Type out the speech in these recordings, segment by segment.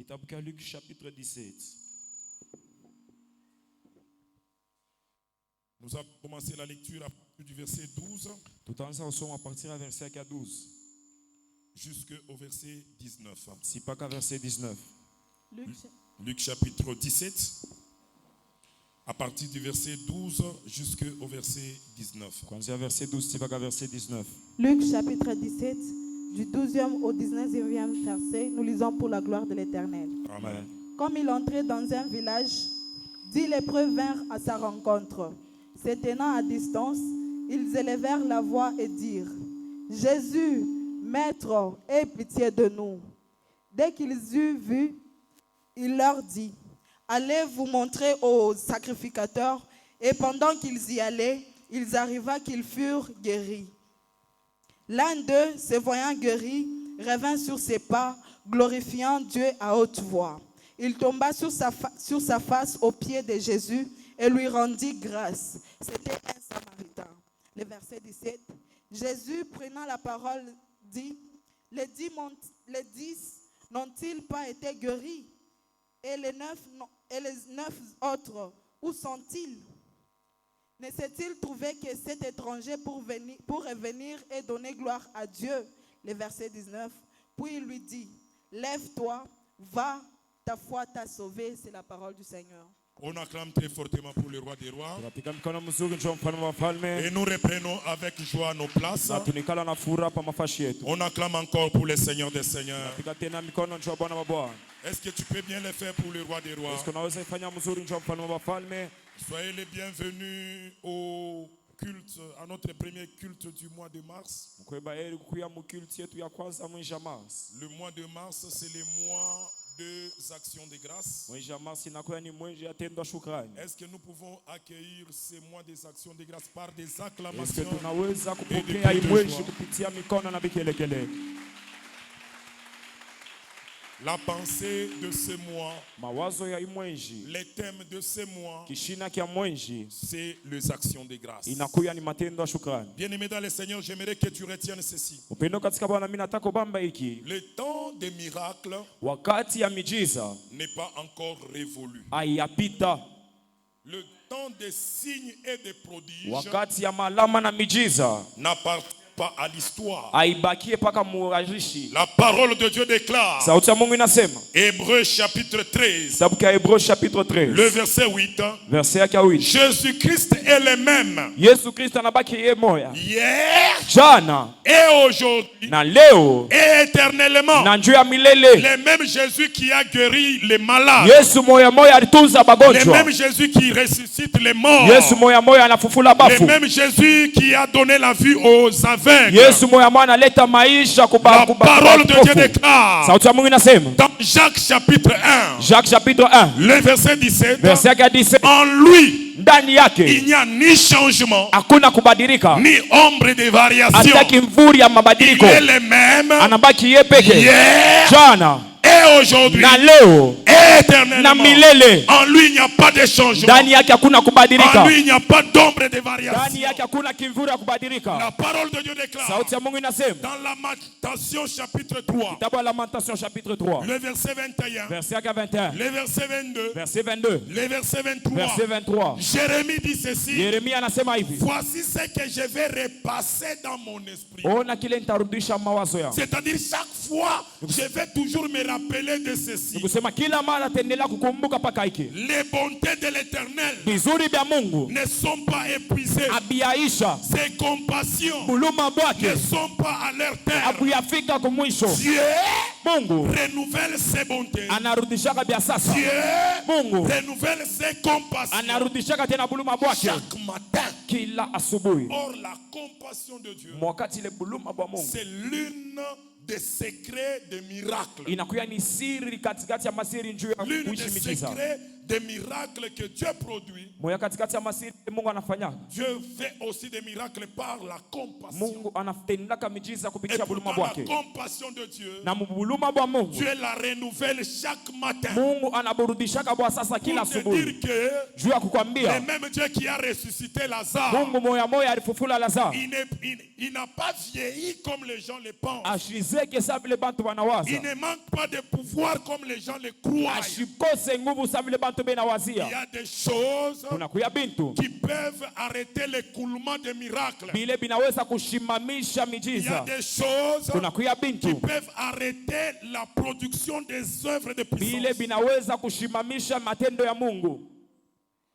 Kitabu cha Luc chapitre 17. Nous avons commencé la lecture à partir du verset 12 Tutaanza kusoma à partir du verset 12 jusqu'au verset 19. si mpaka verset 19. Luc chapitre 17 à partir du verset 12 jusqu'au verset 19. Kuanzia verset 12 si mpaka verset 19. Luc chapitre 17, du 12e au 19e verset, nous lisons pour la gloire de l'Éternel. Amen. Comme il entrait dans un village, 10 lépreux vinrent à sa rencontre. Se tenant à distance, ils élevèrent la voix et dirent: Jésus, Maître, aie pitié de nous. Dès qu'ils eurent vu, il leur dit: Allez vous montrer aux sacrificateurs. Et pendant qu'ils y allaient, il arriva qu'ils furent guéris. L'un d'eux, se voyant guéri, revint sur ses pas, glorifiant Dieu à haute voix. Il tomba sur sa face aux pieds de Jésus et lui rendit grâce. C'était un Samaritain. Le verset 17. Jésus, prenant la parole, dit: les 10 n'ont-ils pas été guéris? Et les 9 autres, où sont-ils? Ne s'est-il trouvé que cet étranger pour revenir et donner gloire à Dieu? Le verset 19. Puis il lui dit: lève-toi, va, ta foi t'a sauvé. C'est la parole du Seigneur. On acclame très fortement pour le roi des rois. Tunapiga mikono mzuri njoo mfalme wa falme. Et nous reprenons avec joie nos places. Na tunikala na furaha pa mafashi yetu. On acclame encore pour le Seigneur des Seigneurs. Tunapiga tena mikono njoo Bwana wa Bwana. Est-ce que tu peux bien le faire pour le roi des rois? Est-ce que unaweza ifanya mzuri njoo mfalme wa falme? Soyez les bienvenus au culte, à notre premier culte du mois de mars. Mkweba heri kuya mukilti yetu ya kwanza mwezi wa Mars. Le mois de mars, c'est le mois des actions de grâce. Mwezi wa Mars inakuwa ni mwezi ya tendo shukrani. Est-ce que nous pouvons accueillir ces mois des actions de grâce par des Est-ce que acclamations? tunaweza kupokea hii mwezi kupitia mikono na vikelekele? La pensée de ce mois, Mawazo ya hii mwezi, les thèmes de ce mois, kishina kia mwezi c'est les actions de grâce. inakuya ni matendo ya shukrani. Bien-aimé dans le Seigneur, j'aimerais que tu retiennes ceci. Upendo katika Bwana, mimi nataka bamba hiki. Le temps des miracles Wakati ya miujiza n'est pas encore révolu. haiyapita. Le temps des signes et des prodiges Wakati ya malama na miujiza n'appartient pas à l'histoire. haibakie paka muurajishi. La parole de Dieu déclare, Sauti ya Mungu inasema, Hébreux chapitre 13, kitabu cha Hebreo chapitre 13 le verset 8, verset yake 8. Jésus-Christ est le même Yesu Kristo anabaki yeye moya hier jana et aujourd'hui na leo et éternellement. na njoo ya milele. Le même Jésus qui a guéri les malades, Yesu moya moya alitunza le magonjwa. même Jésus qui ressuscite les morts, Yesu moya moya anafufula le bafu. même Jésus qui a donné la vue aux aveugles. Yesu moya moya analeta maisha La kuba parole de Dieu déclare Sauti ya Mungu inasema dans Jacques chapitre 1, Jacques chapitre 1 le verset 17, verset yake 17, en lui ndani il yake n'y a ni changement hakuna kubadilika ni ombre de variation. hata kimvuri ya Il mabadiliko. est le même Anabaki yeye peke hier jana et aujourd'hui na leo et na éternellement. milele. En lui il n'y a pas de changement. Ndani yake hakuna kubadilika. En lui il n'y a pas d'ombre de Ndani variation. yake hakuna kimvuri ya kubadilika. La parole de Dieu déclare Sauti ya Mungu inasema dans Lamentation chapitre 3, kitabu ya Lamentation chapitre 3 le verset 21, verset yake 21 le verset 22, verset 22 le verset 23. verset 23. Jérémie dit ceci: Yeremia anasema hivi, voici ce que je vais repasser dans mon esprit. ona kile nitarudisha mawazo yangu. C'est-à-dire chaque fois, je vais toujours me rappeler de ceci. Kusema kila mara taendelea kukumbuka paka hiki. Les bontés de l'Éternel Vizuri vya Mungu ne sont pas épuisées. abiyaisha, Ses compassions buluma ne bwake sont pas à leur terme. abuyafika kumwisho. Dieu Mungu renouvelle ses bontés. anarudishaka vya sasa. Dieu Mungu renouvelle ses compassions anarudishaka tena buluma bwake chaque matin. kila asubuhi. Or, la compassion de Dieu, Mwakati ile buluma bwa Mungu c'est l'une des secrets des miracles. inakuya ni siri katikati ya masiri njuu ya L'une kuishi des miujiza. secrets des miracles que Dieu produit. Moya katikati ya masiri Mungu anafanya. Dieu fait aussi des miracles par la compassion. Mungu anatendaka miujiza Et kupitia buluma pourtant, la bwake. compassion de Dieu, Na buluma bwa Mungu Dieu la renouvelle chaque matin. Mungu anaburudishaka bwa sasa kila Pour te asubuhi. dire que Juu ya le kukwambia même Dieu qui a ressuscité Lazare, Mungu moya moya alifufula Lazaro. il n'a pas vieilli comme les gens le pensent. Ashize asizeke sa vile bantu Il wanawaza, ne manque pas de pouvoir comme les gens le croient. ashikose nguvu sa vile bantu Il y benawazia. a des choses Kuna kuya bintu qui peuvent arrêter l'écoulement des miracles. bile binaweza kushimamisha Il y a miujiza. des choses Kuna kuya qui bintu peuvent arrêter la production des œuvres de bile puissance. binaweza kushimamisha matendo ya Mungu.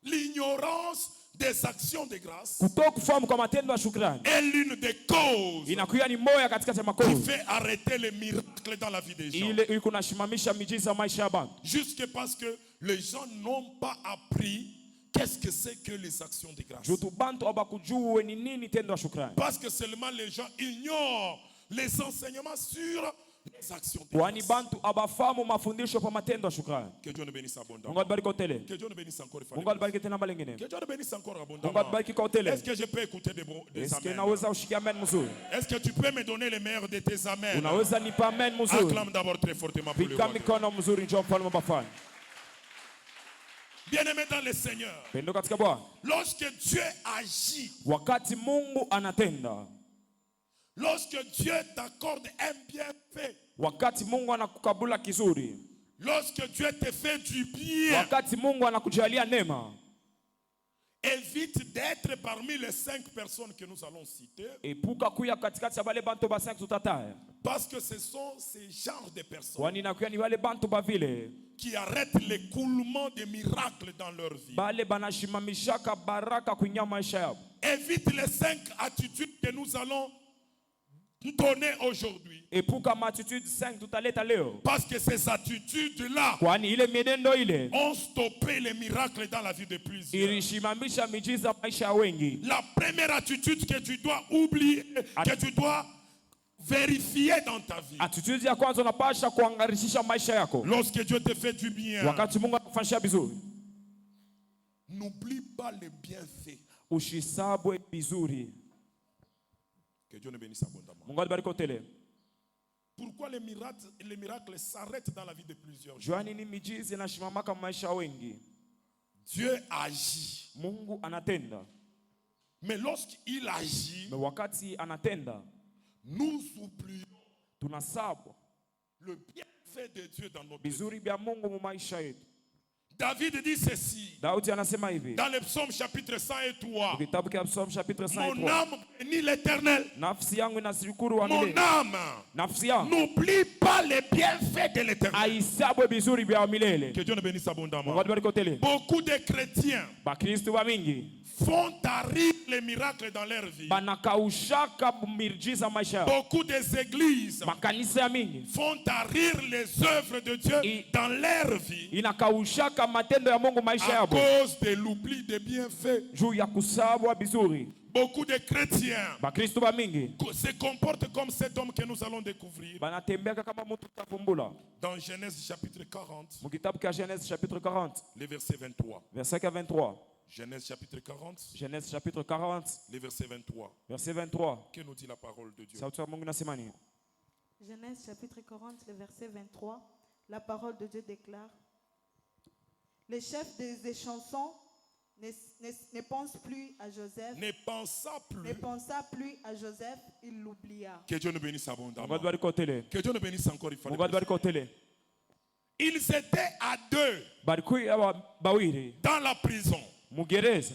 L'ignorance des actions de grâce Kutokufahamu kwa matendo ya shukrani est l'une des causes inakuya ni moya katikati ya qui makosa fait arrêter les miracles dans la vie des gens. ile iko nashimamisha miujiza maisha ya bantu, Jusque parce que les gens n'ont pas appris qu'est-ce que c'est que les actions de grâce. jutu bantu abakujue ni nini tendo ya shukrani, Parce que seulement les gens ignorent les enseignements sur les actions de kwani grâce. bantu abafahamu mafundisho kwa matendo ya shukrani. Que Dieu nous bénisse Mungu abondamment. atubariki kwa utele, Que Dieu nous bénisse encore. Mungu atubariki tena mara nyingine, Que Dieu nous bénisse encore Mungu abondamment. atubariki kwa utele. Est-ce que je peux écouter des Eske amens? naweza ushikia amen mzuri? Est-ce que tu peux me donner les meilleurs de tes amens? Unaweza nipa amen mzuri? Acclame d'abord très fortement pour le Pika roi. mikono mzuri, njoo mfalme bafanya. Bien-aimé dans le Seigneur, Pendo katika Bwana, lorsque Dieu agit, wakati Mungu anatenda, lorsque Dieu t'accorde un bienfait, wakati Mungu anakukabula kizuri, lorsque Dieu te fait du bien, wakati Mungu anakujalia neema, évite d'être parmi les 5 personnes que nous allons citer, epuka kuya katikati ya bale bantu ba 5 tutataya, parce que ce sont ces genres de personnes kwani nakuya ni wale bantu bavile qui arrêtent l'écoulement des miracles dans leur vie. bale banashimamishaka baraka kuingia maisha yao. Évite les 5 attitudes que nous allons donner aujourd'hui, Epuka matitude 5 tutaleta leo, parce que ces attitudes-là kwani ile mienendo ile ont stoppé les miracles dans la vie de plusieurs. ilishimamisha miujiza maisha ya wengi. La première attitude que tu dois oublier, que tu dois vérifier dans ta vie, Attitude ya kwanza unapasha kuangarishisha maisha yako lorsque Dieu te fait du bien, wakati Mungu anakufanyia vizuri, n'oublie pas les bienfaits. ushisabwe vizuri. Que Dieu nous bénisse abondamment. Mungu atubariki utele. Pourquoi les miracles s'arrêtent dans la vie de plusieurs gens? Jua nini miujiza inashimamaka maisha ya wengi? Dieu agit. Mungu anatenda, Mais lorsqu'il agit, na wakati anatenda nous oublions tunasabwa le bienfait de Dieu dans notre vie. vizuri vya Mungu mu maisha yetu. David dit ceci Daudi anasema hivi dans le psaume chapitre 103. kitabu cha Psalm chapitre Mon 103, âme bénit l'Éternel. nafsi yangu inashukuru wa Mon milele. âme Nafsi yangu n'oublie pas les bienfaits de l'Éternel. aisabwe vizuri vya milele. Que Dieu nous bénisse Mungu abondamment. atubariki utele. Beaucoup de chrétiens Bakristo wa mingi font tarir les miracles dans leur vie. banakaushaka miujiza maisha yao. Beaucoup des églises Makanisa ya mingi font tarir les œuvres de Dieu dans leur vie inakaushaka matendo ya Mungu maisha à yao cause de l'oubli des bienfaits. juu ya kusabwa vizuri. Beaucoup de chrétiens Bakristo wa mingi se comportent comme cet homme que nous allons découvrir banatembea kama mtu tafumbula. dans Genèse chapitre 40, Mu kitabu cha Genèse chapitre 40 le verset 23. verset 23. Genèse chapitre 40, Genèse chapitre 40 le verset 23. verset 23. Que nous dit la parole de Dieu? Sauti ya Mungu inasema nini? Genèse chapitre 40, le verset 23, la parole de Dieu déclare: les chefs des échansons ne pensent plus à Joseph, Ne pensa ne plus. pensa plus à Joseph, il l'oublia. Que Dieu nous bénisse Mungu abondamment. atubariki utele. Que Dieu nous bénisse encore une fois. Mungu atubariki utele. Ils étaient à 2 Barikuya bawiri dans la prison. mugereza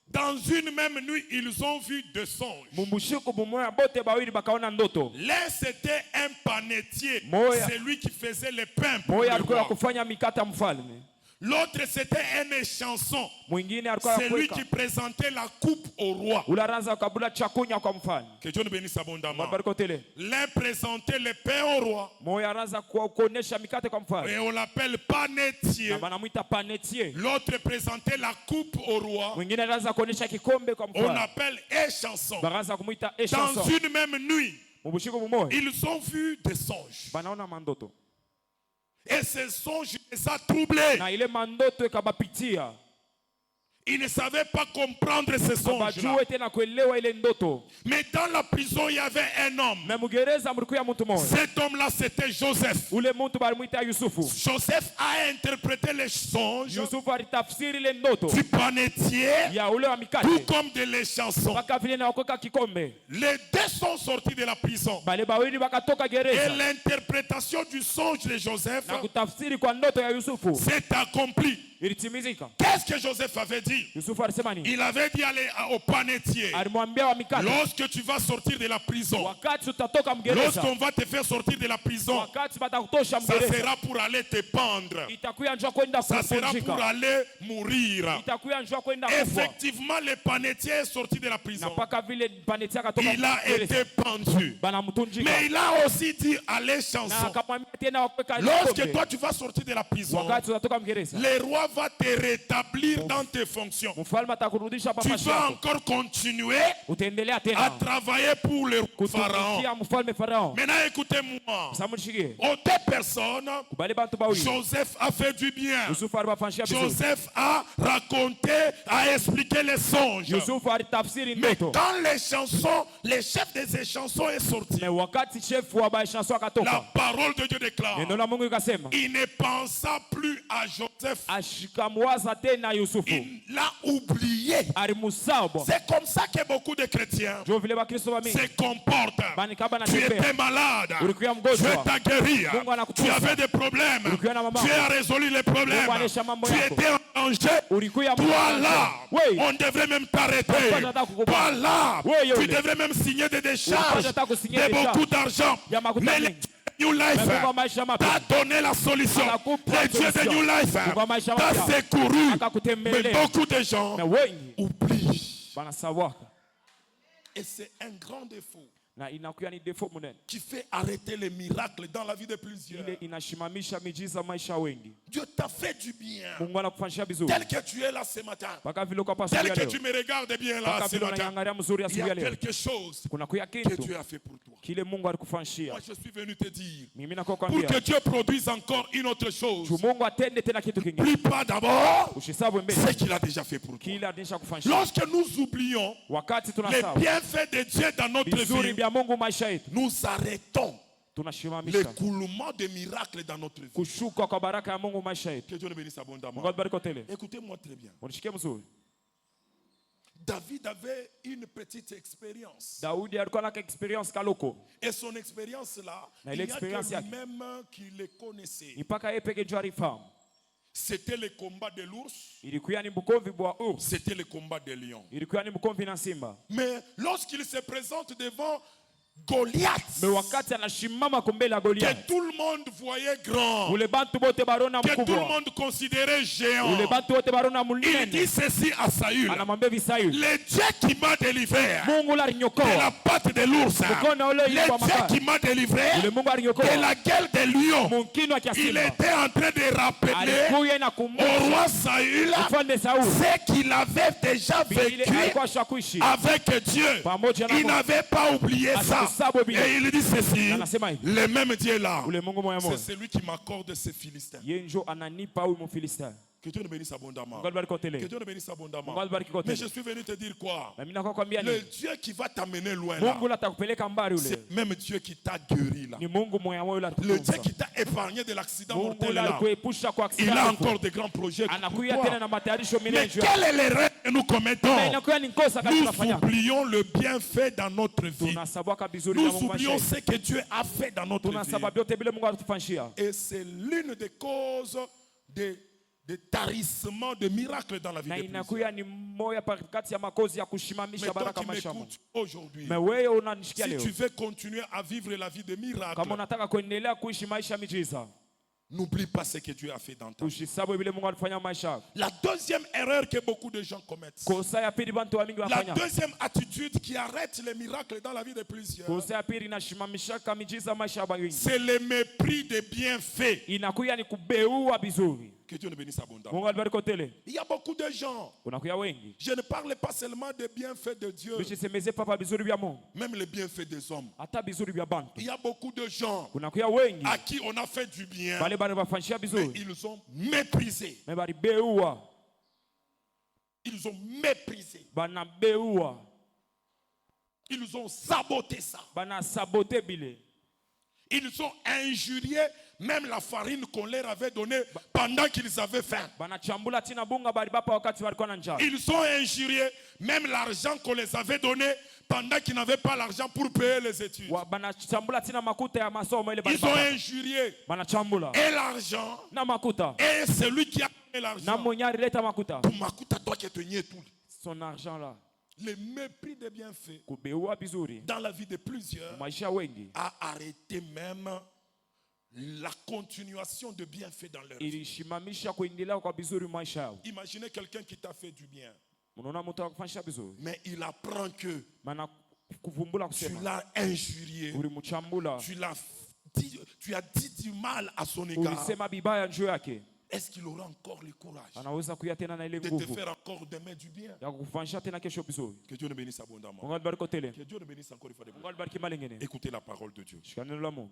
Dans une même nuit, ils ont vu 2 songes. mumbushiko bumoya bote bawiri bakaona ndoto. L'un c'était un panetier, Moya. celui qui faisait les pains pour Moya le alikuwa roi. kufanya mikata mfalme, L'autre c'était un échanson, mwingine alikuwa celui kuweka qui présentait la coupe au roi. ularanza kabula chakunya kwa mfalme. Que Dieu nous bénisse abondamment. Bariki utele. L'un présentait les pains au roi Moya aranza kuonesha mikate kwa et mfalme on l'appelle panetier. na banamwita panetier. L'autre présentait la coupe au roi, Mwingine anaanza kuonesha kikombe kwa on mfalme, appelle échanson. baraanza kumuita Dans eshanson. une même nuit, Mumbushiko bumoya ils ont vu des songes. banaona mandoto Et ces songes les a troublés. na ile mandoto ikabapitia. Il ne savait pas comprendre ces songes-là. Hawajui tena kuelewa ile ndoto. Mais dans la prison, il y avait un homme. Na mugereza mlikuwa mtu mmoja. Cet homme-là, c'était Joseph. Ule mtu balimuita Yusufu. Joseph a interprété les songes Yusufu alitafsiri ile ndoto du panetier, ya ule wa mikate. tout comme de les chansons. Paka vile na wakoka kikombe. Les deux sont sortis de la prison. Bale bawili bakatoka Et gereza. l'interprétation du songe de Joseph Na kutafsiri kwa ndoto ya Yusufu s'est accomplie. ilitimizika. Qu'est-ce que Joseph avait dit? Yusufu alisema nini? Il avait dit aller au panetier. Alimwambia wa mikate, Lorsque tu vas sortir de la prison, wakati utatoka mgereza, lorsqu'on va te faire sortir de la prison, wakati batakutosha ça mgereza, sera pour aller te pendre. itakuya njoo kwenda Ça sera pour kupumzika, aller mourir. itakuya njoo kwenda kufa. Effectivement, le panetier est sorti de la Na prison. paka vile paneti akatoka Il a mgereza, été pendu. banamtunjika. Mais il a aussi dit à les Na chansons. akamwambia tena wakweka Lorsque kikombe, toi tu vas sortir de la prison, wakati utatoka mgereza, le roi va te rétablir dans tes fonctions. mfalme atakurudisha Tu papashi vas yako, encore continuer utaendelea à tena travailler pour le pharaon. kutumikia mfalme Farao. Maintenant, écoutez-moi. Samulishikie Aux deux personnes, kubali bantu bawili, Joseph a fait du bien. Yusufu alibafanyia vizuri, Joseph a raconté, a expliqué les songes. Yusufu alitafsiri Mais ndoto. quand les chansons, le chef des chansons est sorti, Mais wakati chef wa bashanso la akatoka, parole de Dieu déclare, neno la Mungu ikasema il ne pensa plus à Joseph. ashikamwaza tena Yusufu, Il l'a oublié. alimusaba. C'est comme ça que beaucoup de chrétiens Jo vile bakristo wa mingi se comportent. bani kaba na Tu étais tembea, malade. ulikuwa Dieu mgonjwa, t'a guéri. Mungu Tu anakutunza, avais des problèmes. ulikuwa na mambo, Tu as résolu les problèmes. Mungu anaisha mambo Tu yako, étais en danger. ulikuwa Toi là, wewe on devrait même t'arrêter. Pourquoi j'attends qu'on Toi là, Oui, tu oui. devrais même signer des décharges Pourquoi j'attends qu'on signe de des beaucoup d'argent. Ya makuta Mais le mengi. New Life Mais Mungu wa maisha mapya t'a donné la solution. Anakupa Le Dieu de solution. New Life Mungu wa maisha t'a mapya secouru. Mais akakutembelea. beaucoup de gens Na wengi oublient. banasawaka, Et c'est un grand défaut na inakuwa ni defo munene qui fait arrêter les miracles dans la vie de plusieurs. ile inashimamisha miujiza maisha wengi. Dieu t'a fait du bien. Mungu anakufanyia vizuri, Tel que tu es là ce matin. mpaka vile uko hapa Tel asubuhi ya que leo, tu me regardes bien là mpaka ce vile matin. unaniangalia mzuri Il y asubuhi a ya leo, quelque chose kuna kuya que kitu Dieu a fait pour toi. kile Mungu alikufanyia. Moi, je suis venu te dire, Mimi pour nakwambia que Dieu produise encore une autre chose, tu Mungu atende tena kitu kingine, n'oublie pas d'abord usisabu ce mbele qu'il a déjà fait pour toi. kile anisha kufanyia. Lorsque nous oublions Wakati les tunasahau bienfaits de Dieu dans notre vizuri vie, vya Mungu maisha yetu, nous arrêtons tunashimamisha l'écoulement des miracles dans notre vie. kushuka kwa baraka ya Mungu maisha yetu. Que Dieu nous bénisse Mungu abondamment. atubariki tele. Écoutez-moi très bien. Unishikie mzuri. David avait une petite expérience. Daudi alikuwa na experience kaloko, Et son expérience-là, Na il ile n'y a expérience que yake. lui-même qui le connaissait. mpaka yeye peke jua alifahamu. C'était le combat de l'ours, Ilikuwa ni mkomvi bwa urs, c'était le combat de lion. ilikuwa ni mkomvi na simba. Mais lorsqu'il se présente devant Goliath, Me wakati anashimama kumbele ya que Goliath, tout le monde voyait grand, ule bantu bote barona que tout le mkubwa, monde considérait géant, ule bantu bote barona il dit munene, ceci à Saül: anamwambia Visayu, le Dieu qui m'a délivré Mungu la de la alinyokoa patte de l'ours, mkono ule le ile kwa Dieu makali, qui m'a délivré ule Mungu de alinyokoa la gueule des lions. munkino kia Il simba, était en train de rappeler alikuya na au kumusha roi Saül mfalme Sauli ce qu'il avait déjà vile vécu alikuwa shakuishi avec Dieu. pamoja na Il Mungu. n'avait pas oublié ça. Asikusahau bila. Et il dit ceci: Anasema hivi, le même Dieu là, ule Mungu moya c'est moya celui qui m'accorde ces Philistins. yeye njo ananipa huyu Mfilistia. Que Dieu nous bénisse abondamment. Mungu abariki Que tele. Dieu nous bénisse abondamment. Mungu abariki kote. Mais je suis venu te dire quoi? Na mimi nakwambia Le ni Dieu qui va t'amener loin là, Mungu atakupeleka mbali ule. c'est même Dieu qui t'a guéri là. Ni Mungu moya moya ule Le Dieu atakutunza. qui t'a épargné de l'accident Mungu mortel ule là. alikuepusha kwa Il a accident. encore de grands projets pour Anakuya tena toi. na matayarisho Mais mingi. quel est l'erreur que nous commettons? Na inakuwa ni kosa kama Nous tunafanya. oublions le bienfait dans notre vie. Tunasabwaka vizuri na Nous Mungu oublions maisha. ce que Dieu a fait dans notre vie. Tunasababia yote bila Mungu atufanyia. Et c'est l'une des causes de tarissement de miracles dans la vie Na de plusieurs. inakuwa ni moja kati ya makozi ya kushimamisha Mais toi baraka qui maisha. m'écoutes aujourd'hui, Mais wewe unanishikia si leo. tu veux continuer à vivre la vie de miracles, Kama unataka kuendelea kuishi maisha ya miujiza, n'oublie pas ce que Dieu a fait dans ta vie. usisabu vile Mungu alifanya maisha yako. La deuxième erreur que beaucoup de gens commettent, Kosa ya pili bantu wa mingi la wafanya. deuxième attitude qui arrête les miracles dans la vie de plusieurs, Kosa ya pili inashimamisha miujiza maisha ya wengi. c'est le mépris des bienfaits. Inakuya ni kubeua vizuri. Que Dieu nous bénisse abondamment. Mungu alibariki tele. Il y a beaucoup de gens, Unakuya wengi. je ne parle pas seulement des bienfaits de Dieu, Bishisemeze papa bizuri vya Mungu. même les bienfaits des hommes. Hata bizuri vya bantu. Il y a beaucoup de gens Unakuya wengi. à qui on a fait du bien, Bale bale bafanyia mais bizuri. ils ont méprisé. Mais bali beua. Ils ont méprisé. banabeua, Ils ont saboté ça. banasabote bile, Ils ont injurié même la farine qu'on leur avait donnée pendant qu'ils avaient faim. banachambula tina bunga bali bapa wakati walikuwa na njaa. Ils ont injurié même l'argent qu'on les avait donné pendant qu'ils n'avaient pas l'argent pour payer les études. Banachambula tina makuta ya masomo ile bali Ils ont bapa. injurié Banachambula et l'argent na makuta et celui qui a donné na l'argent. mwenyari leta makuta. Pour makuta toi qui es tenu tout. Son argent là Le mépris des bienfaits kubeua bizuri dans la vie de plusieurs maisha wengi a arrêté même la continuation de bienfaits dans leur vie. ilishimamisha kuendelea kwa bizuri maisha yao. Imaginez quelqu'un qui t'a fait du bien, Unaona mtu akufanyisha bizuri mais il apprend que maana kuvumbula tu kusema l'as injurié, ulimchambula, tu as dit du mal à son égard. ulisema bibaya juu yake, Est-ce qu'il aura encore le courage anaweza kuya tena na ile de te nguvu faire encore demain du bien? ya kukufanyisha tena kesho bizuri. Que Dieu nous bénisse abondamment. Mungu alibariki tele, Que Dieu nous bénisse encore une fois de plus. Mungu alibariki malingine. Écoutez la parole de Dieu. Shika neno la Mungu.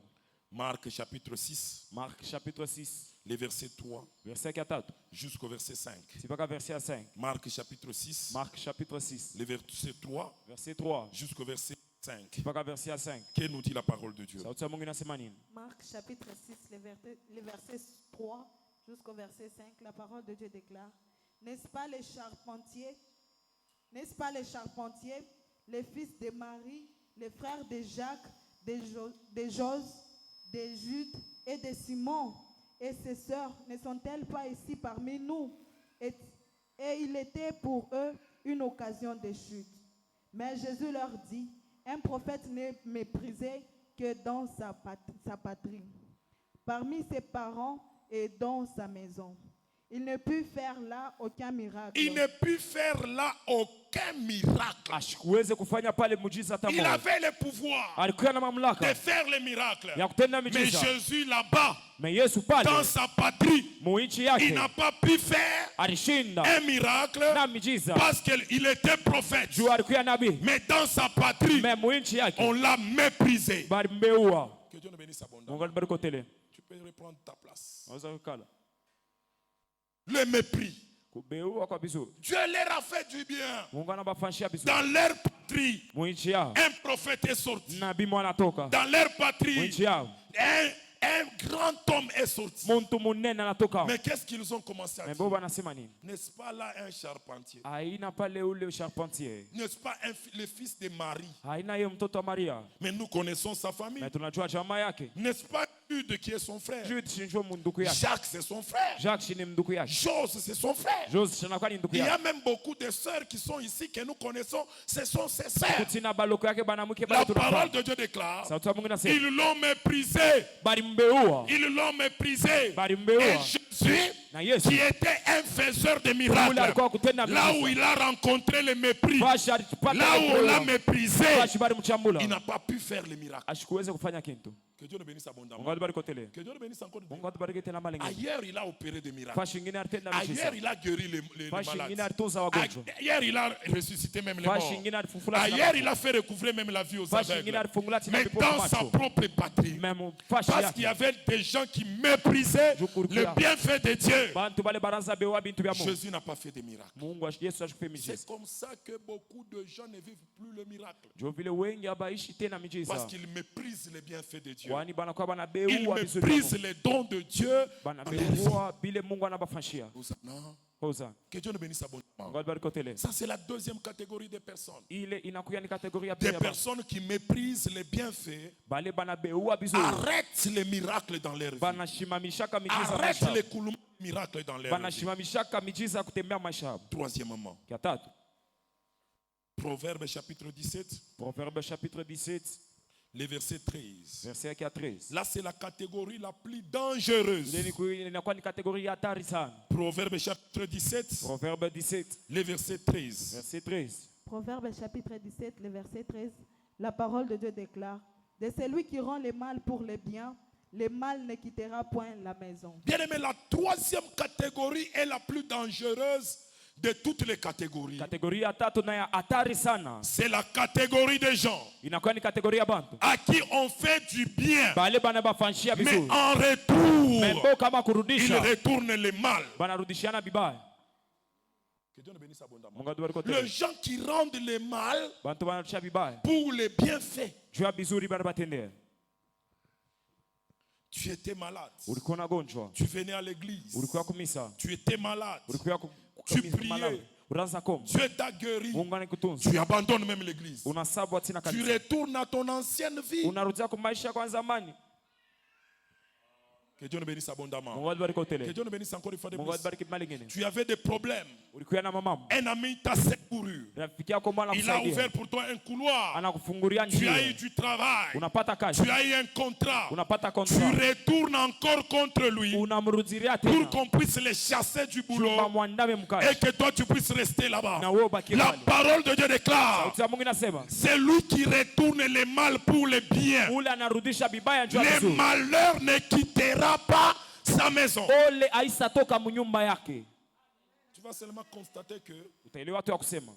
Marc chapitre 6, Mark chapitre 6 les versets 3 verset 4 jusqu'au verset 5. mpaka verset 5. Marc chapitre 6, Mark chapitre 6 les versets 3 verset 3 jusqu'au verset 5. mpaka verset 5. Que nous dit la parole de Dieu? Sauti ya Mungu inasema nini? Marc chapitre 6, les versets 3 jusqu'au verset 5, la parole de Dieu déclare, n'est-ce pas les charpentiers, les fils de Marie, les frères de Jacques, de Jose, de Jude et de Simon, et ses sœurs ne sont-elles pas ici parmi nous? Et il était pour eux une occasion de chute. Mais Jésus leur dit, un prophète n'est méprisé que dans sa patrie, parmi ses parents et dans sa maison. Il ne put faire là aucun miracle. Il ne put faire là aucun miracle. Asikuweze kufanya pale muujiza hata Il mmoja. avait le pouvoir Alikuwa na de mamlaka faire les miracles. ya kutenda Mais miujiza. Jésus là-bas, Mais Yesu pale dans sa patrie, muinchi il yake n'a pas pu faire alishinda un miracle na miujiza parce qu'il était prophète. juu alikuwa nabii. Mais dans sa patrie, Mais muinchi yake on l'a méprisé. bali mbeua. Que Dieu nous bénisse abondamment. Mungu alibariki tele. Tu peux reprendre ta place. Naweza kukala. Le mépris. Kubeua kwa bizuri. Dieu leur a fait du bien. Mungu anabafanyia bizuri. Dans leur patrie, Muinchi yao un prophète est sorti. nabii mwanatoka. Dans leur patrie, Muinchi yao un grand homme est sorti. muntu munene anatoka. Mais qu'est-ce qu'ils ont commencé à Mais dire? boba anasema nini? N'est-ce pas là un charpentier? Haina pale ule charpentier. N'est-ce pas le fils de Marie? Haina yeye mtoto wa Maria. Mais nous connaissons sa famille. Mais tunajua jamaa yake. N'est-ce pas Jude qui est son frère? Jude shinjo munduku yake. Jacques c'est son frère. Jacques shini mnduku yake. Jose c'est son frère. Jose shinakuwa ni nduku Il y a yake. même beaucoup de sœurs qui sont ici que nous connaissons. Ce sont ses sœurs. Kutina baloko yake banamuke La bali parole tunafahamu. de Dieu déclare, Sauti ya Mungu inasema ils l'ont méprisé. bali mbeua. Ils l'ont méprisé. Bali Et mbeua. Jésus, Na Yesu qui était un faiseur de ule miracles, alikuwa kutenda là où miujiza. il a rencontré le mépris, Fashi alipata là où on l'a mbeua. méprisé, Fashi bali mchambula. il n'a pas pu faire les miracles. Ashikuweze kufanya kitu. Que Dieu le bénisse Mungu abondamment. alibariki tele. Que Dieu le bénisse encore. Mungu atubariki tena mali nyingi. Ailleurs, il a opéré des miracles. Fashi nyingine alitenda miujiza. Ailleurs, il a guéri les Fashi nyingine malades. alitunza wagonjwa. Ailleurs, il a ressuscité même les morts. Fashi nyingine alifufula. Ailleurs, il a fait recouvrer même la vie aux Fashi aveugles. nyingine alifungula tina Mais vipofu dans sa macho. propre patrie, Même fashi parce qu'il y yake. avait des gens qui méprisaient le bienfait de Dieu, Bantu bale baranza bewa bintu bya Mungu. Jésus n'a pas fait de miracles. Mungu Yesu ashikupe C'est miujiza. comme ça que beaucoup de gens ne vivent plus le miracle. Jo vile wengi abaishi tena Parce miujiza. qu'ils méprisent les bienfaits de Dieu. Kwani banakuwa Ils banabeua vizuri. méprisent les dons de Dieu. Banabeua bile Mungu anabafanyia. Non. Hoza. Que Dieu nous bénisse abondamment. Mungu alibariki tele. Ça, c'est la deuxième catégorie de personnes. Ile inakuya ni kategoria ya Des pili. personnes qui méprisent les bienfaits, Bale banabeua vizuri. arrêtent les miracles dans leur vie. Banashimamishaka miujiza Arrêtent maisha. l'écoulement des miracles dans leur vie. Banashimamishaka miujiza kutembea maisha yao. Troisièmement, Ya tatu. Proverbe chapitre 17, Proverbe chapitre 17 les versets 13. verset ya 13. Là, c'est la catégorie la plus dangereuse. Ile inakuwa ni kategoria hatari sana. Proverbe chapitre 17, Proverbe 17 les versets 13. verset 13. Proverbe chapitre 17, le verset 13, la parole de Dieu déclare, de celui qui rend le mal pour le bien, le mal ne quittera point la maison. Bien aimé, la troisième catégorie est la plus dangereuse de toutes les catégories. Kategoria ya tatu na ya hatari sana. C'est la catégorie des gens Inakuwa ni kategoria ya bantu. à qui on fait du bien, Bale bana bafanyia mais vizuri. en retour, Membo kama ils kurudisha. retournent le mal. Banarudishiana bibaya. Que Dieu nous bénisse abondamment. Mungu atubariki Les tele. gens qui rendent le mal Bantu banarudisha vibaya pour les bienfaits. juu ya bizuri bado batendea. Tu étais malade. Ulikuwa na gonjwa, Tu venais à l'église. ulikuwa kumisa, Tu étais malade. ulikuwa Tu kumisa priais. malawi. Unaanza komba, Dieu t'a guéri. Mungu anakutunza. Tu abandonnes même l'église. Unasabu atina Tu kanisa. retournes à ton ancienne vie. Unarudia kwa maisha yako ya zamani. Que Dieu nous bénisse abondamment. Mungu atubariki Que tele. Dieu nous bénisse encore une fois de Mungu plus. atubariki mali nyingine. Tu avais des problèmes. Ulikuwa na mamamu. Un ami t'a secouru. Rafiki yako mwana Il a ouvert kusaidia. pour toi un couloir. Anakufungulia Tu as eu njia. du travail. Unapata kazi. Tu as eu un contrat. Unapata Tu kontra. retournes encore contre lui Unamrudilia pour tena. qu'on puisse les chasser du Chumba boulot mwandame et mkazi. que toi tu puisses rester là-bas. Na wewe ubaki La pale. parole de Dieu déclare, Sauti ya Mungu inasema, c'est lui qui retourne le mal pour le bien. ule anarudisha vibaya njoo Le vizuri. malheur ne quittera pas sa maison. Ole aisatoka munyumba yake. Tu vas seulement constater que Utaelewa tu ya kusema.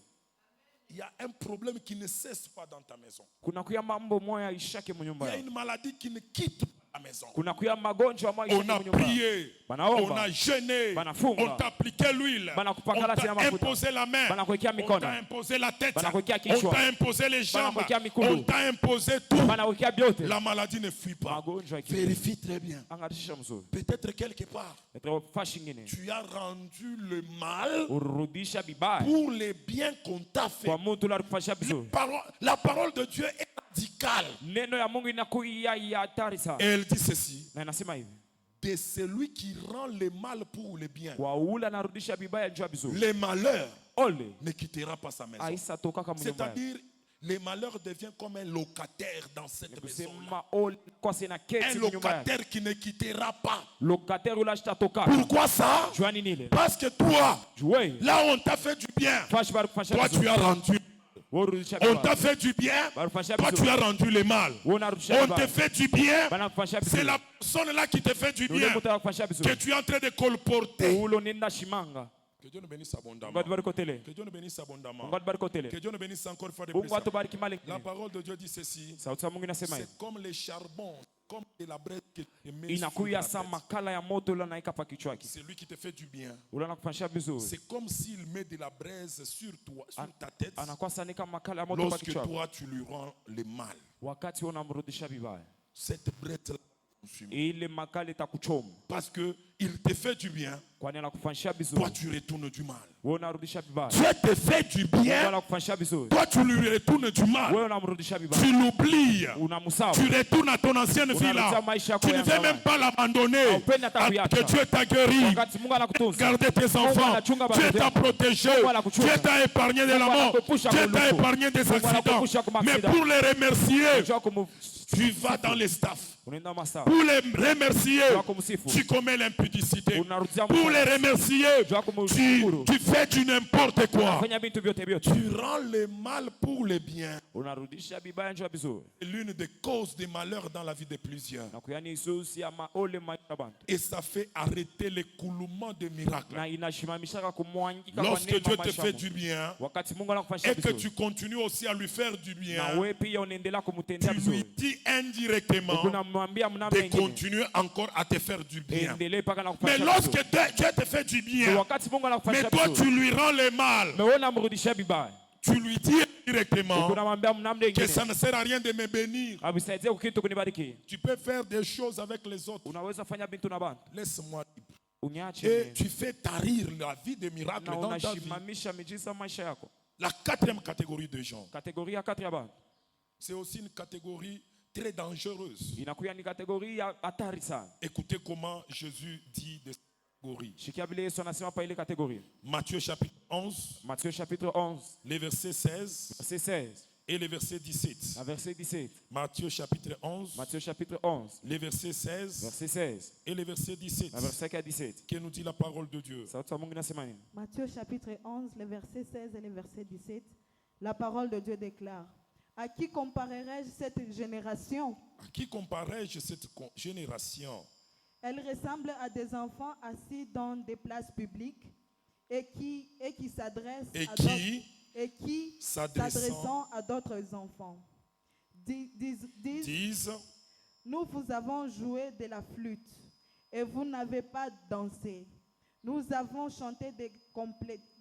il y a un problème qui ne cesse pas dans ta maison. Kuna kuya mambo moya ishake Il munyumba y a yako. une maladie qui ne quitte pas la maison. Kuna kuya magonjwa moya On ishake a munyumba yako. prié, Banaomba. on a jeûné, Banafunga. on t'a appliqué l'huile, on Banakupakala tena t'a mafuta. imposé la main, Banakuwekea on mikono. t'a imposé la tête, Banakuwekea on kichwa. t'a imposé les jambes, Banakuwekea miguu. on t'a imposé tout. Banawekea vyote. La maladie ne fuit pas. Magonjwa yaki. Vérifie très bien. Angarisha mzuri. Peut-être quelque part, Etra fashi ngine. tu as rendu le mal Urudisha vibaya. pour les biens qu'on t'a fait. Kwa mtu la kufasha vizuri. La parole de Dieu est radicale. Neno ya Mungu inakuya ya hatari Et sana. elle dit ceci, Na inasema hivi. de celui qui rend le mal pour le bien. Kwa ule anarudisha vibaya njoo vizuri. Le malheur Ole ne quittera pas sa maison. aisa toka kama nyumba yake. C'est-à-dire, le malheur devient comme un locataire dans cette maison. Kusema ole kwa sina Un keti nyumba yake. locataire qui ne quittera pas. Locataire ule ashitatoka. Pourquoi ça? Juani nile. Parce que toi, Jue. là on t'a fait du bien, Fashi bari kufasha toi tu vizuri. as rendu. Urudisha On vibaya. t'a fait du bien, Bari kufasha toi tu vizuri. as rendu le mal. Unarudisha On te vibaya. fait du bien, Bana kufasha c'est vizuri. la personne là qui te fait du Ule bien mtu anakufasha que vizuri. tu es en train de colporter. Ule nenda shimanga. Que Dieu nous bénisse abondamment. Mungu atubariki tele. Que Dieu nous bénisse abondamment. Mungu atubariki tele. Que Dieu nous bénisse encore une fois de plus. Mungu atubariki mali. La parole de Dieu dit ceci. Sauti ya Mungu inasema hivi. C'est comme les charbons, comme de la braise que tu mets sur Inakuya ta sa tête. makala ya moto ule anaika pa kichwa yake. C'est lui qui te fait du bien. Ule anakufanyisha vizuri. C'est comme s'il met de la braise sur toi, sur ta tête, Anakuwa sanika makala ya moto pa lorsque kichwa yako. toi tu lui rends le mal. Wakati unamrudisha vibaya. Cette braise-là consume. Ile makala itakuchoma. Parce que il te fait du bien, Kwani anakufanyisha toi vizuri. tu retournes du mal. Wewe unarudisha vibaya. Dieu te fait du Mungu bien, anakufanyisha vizuri. toi tu lui retournes du mal. Wewe unamrudisha vibaya. Tu l'oublies. Unamsahau. Tu retournes à ton ancienne vie là. Unarudia maisha yako Tu ne ya veux zamani. même pas l'abandonner. Haupendi hata kuiacha. Que Dieu t'a guéri. Wakati Mungu anakutunza. Garder tes Mungu enfants. anachunga Dieu watoto t'a wako. protégé. Mungu anakuchunga. Dieu t'a épargné de la Mungu mort. anakuepusha Dieu t'a kulufu. épargné des Mungu accidents. anakuepusha kwa Mais accident. pour les remercier, Unajua tu vas dans les staffs. unaenda masaa. Pour les remercier, Unajua kumsifu. tu commets l'impudicité. Unarudia Pour les remercier, Unajua kumshukuru. tu fais du n'importe quoi. Fanya vitu vyote vyote. Tu rends le mal pour le bien. Unarudisha vibaya njoo vizuri. C'est l'une des causes des malheurs dans la vie de plusieurs. Na kuyani isusi ya maole maisha bantu. Et ça fait arrêter l'écoulement des miracles. Na inashimamishaka kumwangika kwa Lorsque neema Dieu te maisha fait yako. du bien Wakati Mungu anakufanyisha et que vizuri. tu continues aussi à lui faire du Na bien, wewe pia unaendelea tu kumtendea lui vizuri. dis indirectement Unamwambia mnamo de mengine. continuer encore à te faire du bien. Endelee paka na Mais kufanyisha lorsque vizuri. Dieu te fait du bien, Wakati Mungu mais anakufanyisha toi tu vizuri. lui rends le mal, Na wewe unamrudishia vibaya. tu lui dis indirectement Unamwambia mnamo que mengine. ça ne sert à rien de me bénir. Abisaidie kitu kunibariki. Tu peux faire des choses avec les autres. Unaweza fanya bintu na bantu. Laisse-moi libre. Uniache Et mimi. tu fais tarir la vie des miracles Na dans ta vie. unashimamisha miujiza maisha yako. La quatrième catégorie de gens, Kategoria ya 4 ya bantu. c'est aussi une catégorie très dangereuse. Inakuya ni kategoria ya hatari sana. Écoutez comment Jésus dit de cette catégorie. Shikia vile Yesu anasema pa ile kategoria. Matthieu chapitre 11, Matthieu chapitre 11, les versets 16 verset 16 et les versets 17. à verset 17. Matthieu chapitre 11, Matthieu chapitre 11, les versets 16 verset 16 et les versets 17. à verset 17. Que nous dit la parole de Dieu. Sauti ya Mungu inasema nini? Matthieu chapitre 11, les versets 16 et les versets 17. La parole de Dieu déclare: à qui comparerai-je cette génération? À qui comparais-je cette génération? Elle ressemble à des enfants assis dans des places publiques et qui s'adressent Et à qui, d'autres- et qui s'adressant s'adressant à d'autres enfants disent: disent, nous vous avons joué de la flûte et vous n'avez pas dansé. Nous avons chanté des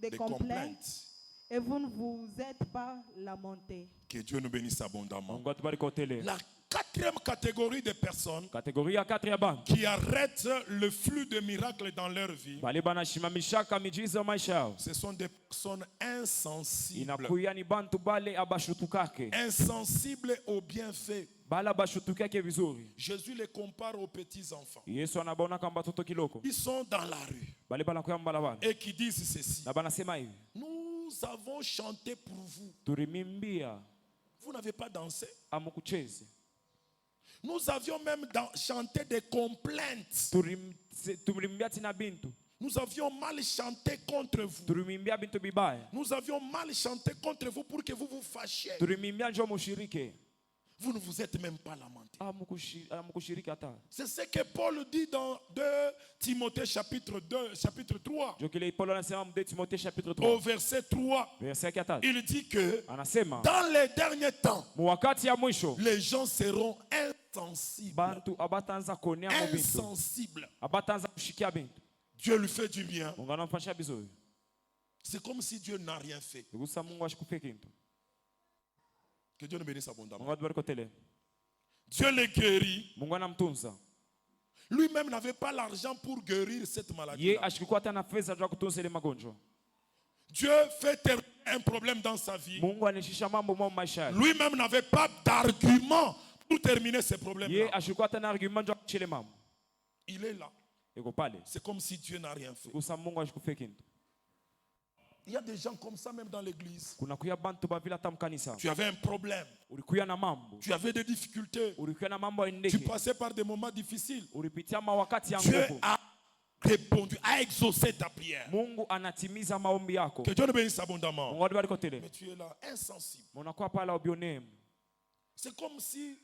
des complaintes complaintes. et vous ne vous êtes pas lamentés. Que Dieu nous bénisse abondamment. Mungu atubariki tele. La quatrième catégorie de personnes Kategoria ya 4 ya bantu qui arrêtent le flux de miracles dans leur vie, bali banashimamishaka miujiza maisha yao ce sont des personnes insensibles. inakuya ni bantu bale abashutukake Insensibles aux bienfaits. bala bashutukake vizuri. Jésus les compare aux petits enfants. Yesu anabaona kama batoto kiloko Ils sont dans la rue bali banakuya mbalabala et qui disent ceci. na banasema hivi, Nous avons chanté pour vous. tulimimbia Vous n'avez pas dansé. amukucheze, Nous avions même chanté des complaintes. tulimimbia tina bintu, Nous avions mal chanté contre vous. tulimimbia bintu bibaya, Nous avions mal chanté contre vous pour que vous vous fâchiez. tulimimbia njo mushirike Vous ne vous êtes même pas lamenté. amukushiriki hata. C'est ce que Paul dit dans 2 Timothée chapitre 3. Jo kile Paulo anasema mu 2 Timothée chapitre Au 3 verset 3, verset 4, il dit que anasema dans les derniers temps, mu wakati ya mwisho les gens seront insensibles. bantu abatanza konea mu bintu, Insensibles. abatanza kushikia bintu. Dieu lui fait du bien. Mungu anamfanyia vizuri, C'est comme si Dieu n'a rien fait. gusa Mungu ashikupe kintu. Que Dieu nous bénisse abondamment. Mungu atubariki tele. Dieu les guérit. Mungu anamtunza Lui-même n'avait pas l'argent pour guérir cette maladie. ye, ashikuwa hata na fedha za kutunza ile magonjwa. Dieu fait terminer un problème dans sa vie. Mungu anishisha mambo mwa maisha yake. Lui-même n'avait pas d'argument pour terminer ces Ye problèmes-là. ashikuwa hata na argument za kuchile mambo. Il est là. Iko pale. C'est comme si Dieu n'a rien fait. Gusa Mungu ashikupe kintu. Il y a des gens comme ça même dans l'église. Kuna kuya bantu bavila hata mkanisa. Tu avais un problème. Ulikuya na mambo. Tu avais des difficultés. Ulikuya na mambo Tu endeke. passais par des moments difficiles. Ulipitia mawakati ya Dieu nguvu. a répondu, a exaucé ta prière. Mungu anatimiza maombi yako. Que Dieu nous bénisse abondamment. Mungu atubariki tele. Mais tu es là, insensible. Munakuwa pale ubionemu. C'est comme si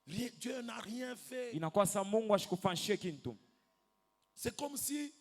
Dieu n'a rien fait. Inakuwa sa Mungu ashikufanyishie kintu. C'est comme si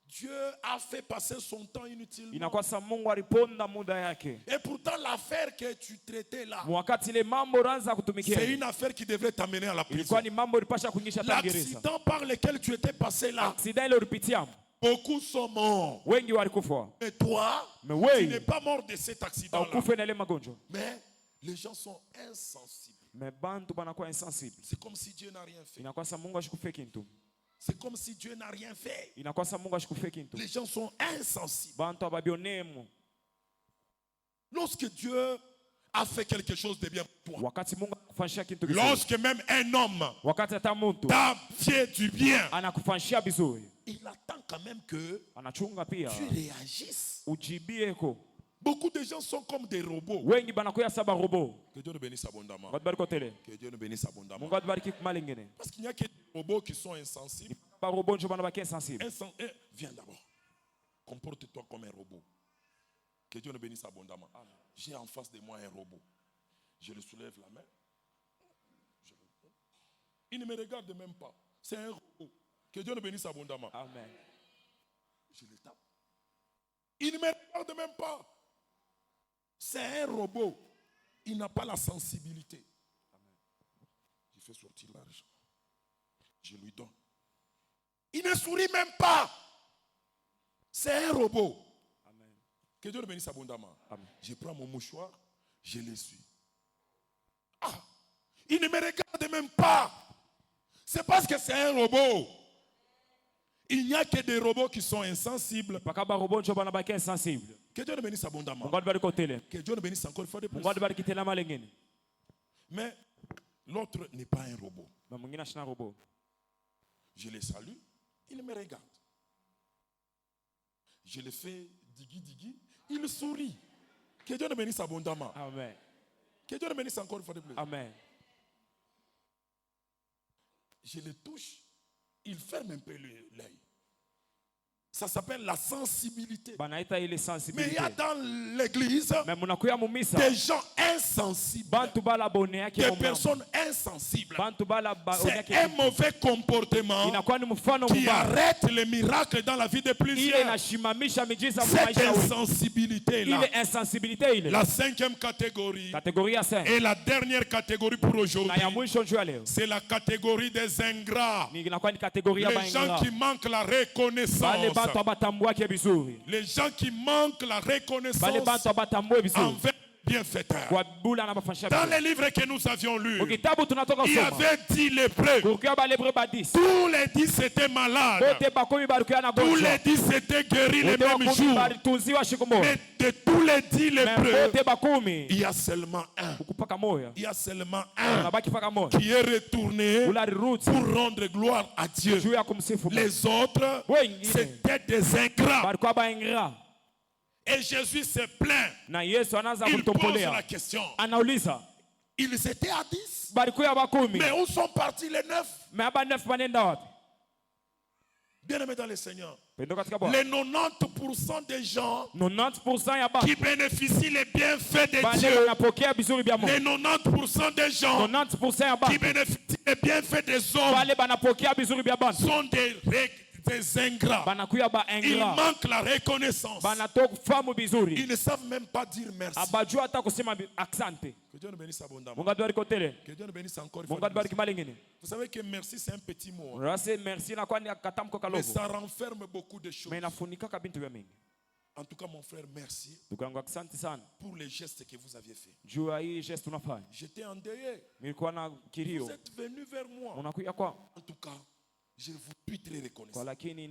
Dieu a fait passer son temps inutilement. Inakuwa sa Mungu aliponda muda yake. Et pourtant, l'affaire que tu traitais là, Wakati ile mambo unaanza kutumikia, c'est une affaire qui devrait t'amener à la prison. ilikuwa ni mambo ilipasha kuingisha tangereza. L'accident par lequel tu étais passé là, Aksida ile ulipitia, beaucoup sont morts. wengi walikufa. Et toi, Mais tu wewe n'es pas mort de cet accident-là. ukufe na ile magonjwa. Mais les gens sont insensibles. Mais bantu banakuwa insensible. C'est comme si Dieu n'a rien fait. Inakuwa sa Mungu ashikufe kintu. C'est comme si Dieu n'a rien fait. Inakuwa sa Mungu ashikufe kintu. Les gens sont insensibles. Bantu ababionemu. Lorsque Dieu a fait quelque chose de bien pour toi, Wakati Mungu akufanyishia kintu kizuri. lorsque même un homme Wakati hata mtu t'a fait du bien, anakufanyishia vizuri, il attend quand même que anachunga pia tu réagisses. ujibieko. Beaucoup de gens sont comme des robots. Wengi banakuya saba robo. Que Dieu nous bénisse abondamment. Mungu atubariki tele. Que Dieu nous bénisse abondamment. Mungu atubariki malingine. Parce qu'il n'y a que des robots qui sont insensibles. Ba robo njo banabaki insensible. Viens d'abord. Comporte-toi comme un robot. Que Dieu nous bénisse abondamment. J'ai en face de moi un robot. Je le soulève la main. Il ne me regarde même pas. C'est un robot. Que Dieu nous bénisse abondamment. Amen. Je le tape. Il ne me regarde même pas. C'est un robot. Il n'a pas la sensibilité. Je fais sortir l'argent. Je lui donne. Il ne sourit même pas. C'est un robot. Amen. Que Dieu le bénisse abondamment. Amen. Je prends mon mouchoir, je l'essuie. Ah, il ne me regarde même pas. C'est parce que c'est un robot. Il n'y a que des robots qui sont insensibles. Paka ba robo njo banabaki insensible. Que Dieu le bénisse abondamment. Mungu atubariki tele. Que Dieu le bénisse encore une fois de plus. Mungu atubariki tena malingine. Mais l'autre n'est pas un robot. Na mwingine ashina robo. Je le salue, il me regarde. Je le fais digui digui, il sourit. Que Dieu le bénisse abondamment. Amen. Que Dieu le bénisse encore une fois de plus. Amen. Je le touche, il ferme un peu l'œil. Ça s'appelle la sensibilité. Banaita ile Mais il sensibilité. y a dans l'église Mais munakuya mumisa. des gens insensibles, Bantu bala bone yake des mo mambo. personnes insensibles. Bantu bala bone C'est yake. un mauvais comportement Inakuwa ni mfano qui mbaya. arrête les miracles dans la vie de Ile plusieurs. inashimamisha miujiza mu Cette maisha ya wengi. insensibilité-là, Ile insensibilité ile. la cinquième catégorie Kategoria 5. et la dernière catégorie pour Na ya aujourd'hui, mwisho njo ya leo. c'est la catégorie des ingrats. Ni inakuwa ni kategoria Les gens baingra. qui manquent la Bale reconnaissance. bantu bantu abatambwake vizuri, Les gens qui manquent la reconnaissance bale bantu abatambwe vizuri envers le bienfaiteur. kwa bula na mafanisha Dans vizuri. les livres que nous avions lus, Kitabu tunatoka il y kusoma avait 10 lépreux. kukiwa balebre badisi Tous les 10 étaient malades. bote bakumi balikuwa na Tous gonjwa, les 10 étaient guéris le bote même bakumi jour. balitunziwa siku moja, Mais de tous les 10 mais lépreux, bote bakumi il y a seulement un. kupaka moya Il y a seulement un nabaki paka moya qui est retourné ula riruti pour rendre gloire à Dieu. juu ya kumsifu Mungu. Les autres, Wengine c'était des ingrats. balikuwa baingra, Et Jésus se plaint. na Yesu anaanza Il pose la kumtopolea, question. anauliza Ils étaient à 10. balikuwa bakumi, Mais où sont partis les 9? mais aba 9 banenda wapi? Bien-aimés dans le Seigneur. Pendo katika Bwana, Les 90% des gens 90% ya ba qui bénéficient les bienfaits de bale Dieu. banapokea vizuri vya Les Mungu, 90% des gens 90% ya ba qui bénéficient des bienfaits des hommes bale banapokea vizuri vya bantu sont des ingrats. banakuya ba Ils ingra, manquent la reconnaissance. banatoka kufahamu Ils vizuri, ne savent même pas dire merci. abajua hata kusema asante. Que Dieu nous bénisse abondamment. Mungu atubariki kotele, Que Dieu nous bénisse encore une fois Mungu de atubariki plus. mali ngine. Vous savez que merci, c'est un petit mot. Hein. Rase merci na kwani akatamko Mais kalogo, ça renferme beaucoup de choses. mais inafunika kabintu vya mingi. En tout cas, mon frère, merci Ndugu yangu asante sana pour les gestes que vous aviez faits. juu ya hii geste tunafanya. J'étais endeuillé. Nilikuwa na Vous kilio, êtes venu vers moi. unakuja kwa En tout cas, je vous suis très kwa, reconnaissant. lakini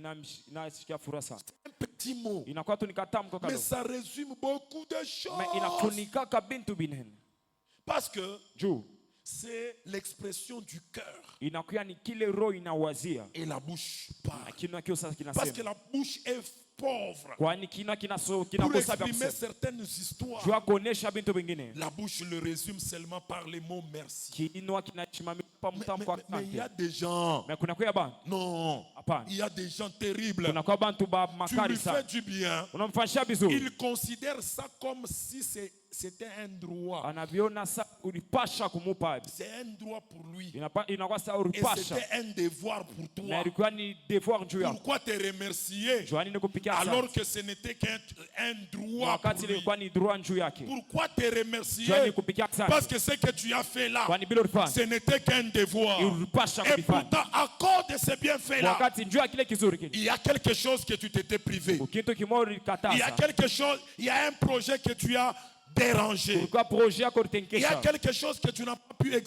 nasikia furaha sana. Un petit mot. Inakuwa tu nikatamko Mais kalogo, ça résume beaucoup de choses. mais inafunika kabintu binene Parce que juu c'est l'expression du cœur inakuwa ni kile roho inawazia et la bouche na parle. kinwa kio sasa Parce que kinasema, la bouche est pauvre. kwani kinwa Pour kinakosa vya exprimer kusema certaines histoires, juu ya kuonesha bintu vingine, la bouche le résume seulement par les mots merci. kinwa kinachimamia pa mtamko Mais il y a asante. des gens, Mais kuna kuya bantu non, hapana, il y a des gens terribles. kuna kwa bantu ba Tu makari lui fais sana, du bien, unamfanyia vizuri, il considère ça comme si c'était un droit. anaviona sa ulipasha kumupa, C'est un droit pour lui. inakuwa sa Et ulipasha, c'était un devoir pour na toi. ilikuwa ni devoir juu yako. Pourquoi te remercier Juu nini kupikia alors asante que ce n'était qu'un droit pour wakati lui? ilikuwa ni droit juu yake? Pourquoi te Juu nini remercier kupikia parce asante, que ce que tu as fait là, kwani bila ulifanya ce n'était qu'un devoir. ulipasha Et kulifanya, pourtant, à cause de ce bienfait-là, wakati juu ya kile kizuri kile il y a quelque chose que tu t'étais privé. kitu kimoja Il y a ulikataza, quelque chose, il y a un projet que tu as dérangé. ulikuwa projet yako Il y a ulitenkesha, quelque chose que tu n'as pas pu ulikuwa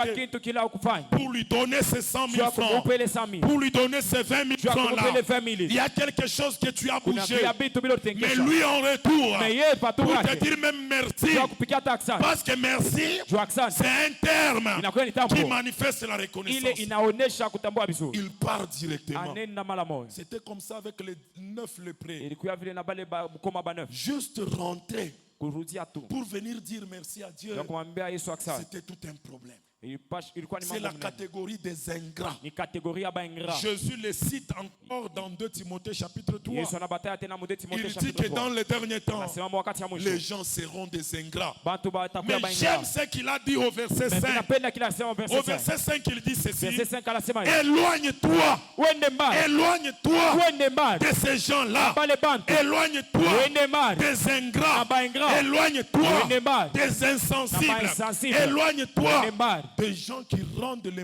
exécuter kitu kila ukufanya pour lui donner ces 100 juu 000 ya francs, kumupa ile 100,000, pour lui donner ces 20 000 juu ya francs kumupa ile là. 20,000. Il y a quelque chose que tu as Kuna bougé. pia vitu bila Mais utenkesha, lui en retour, na yeye pour patu te yake dire même merci, juu ya kupikia hata asante, parce que merci, juu ya asante c'est un terme inakuwa ni qui tambo manifeste la ile reconnaissance. inaonesha kutambua vizuri, Il part directement. anenda mara moja. C'était comme ça avec les 9 lépreux. Ilikuwa vile na bale koma ba 9 Juste rentrer kurudia tu pour venir dire merci à Dieu, ya kumwambia Yesu asante, c'était tout un problème. ilikuwa ni C'est la mambo mengi, catégorie des ingrats. ni kategoria ya baingra. Jésus le cite encore dans 2 Timothée chapitre 3. Yesu anabataya tena mu Timothée Il dit chapitre que dans 3, les derniers temps, anasema wakati ya mwisho les gens seront des ingrats. bantu batakuwa Mais baingra. j'aime ce qu'il a dit au verset Mais 5. napenda kila anasema Au verset 5, verset 5, il dit ceci. verset 5 anasema hivi, Éloigne-toi. uende mbali, Éloigne-toi uende mbali de ces gens-là. bale bantu, Éloigne-toi uende mbali des ingrats. na baingra, Éloigne-toi uende mbali des na insensibles. bainsensible, Éloigne-toi uende mbali des gens qui rendent le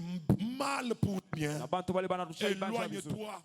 mal pour bien. na bantu bale banarusha ibanja vizuri. Éloigne-toi